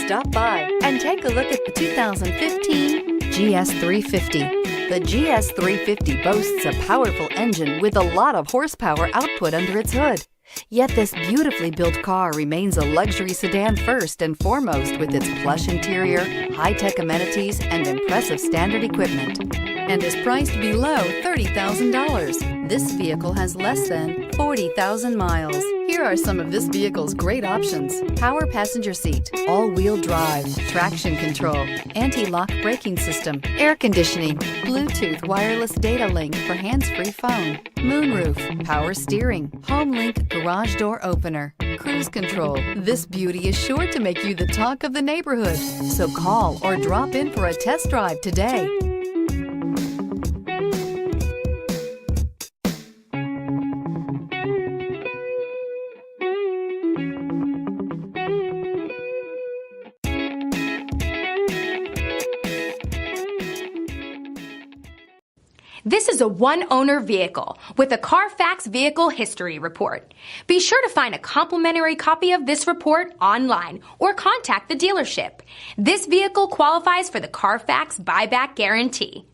Stop by and take a look at the 2015 GS 350. The GS 350 boasts a powerful engine with a lot of horsepower output under its hood. Yet this beautifully built car remains a luxury sedan first and foremost with its plush interior, high-tech amenities, and impressive standard equipment, and is priced below $30,000. This vehicle has less than 40,000 miles. Here are some of this vehicle's great options: power passenger seat, all-wheel drive, traction control, anti-lock braking system, air conditioning, Bluetooth wireless data link for hands-free phone, moonroof, power steering, home link garage door opener, cruise control. This beauty is sure to make you the talk of the neighborhood. So call or drop in for a test drive today. This is a one-owner vehicle with a CARFAX Vehicle History Report. Be sure to find a complimentary copy of this report online or contact the dealership. This vehicle qualifies for the CARFAX Buyback Guarantee.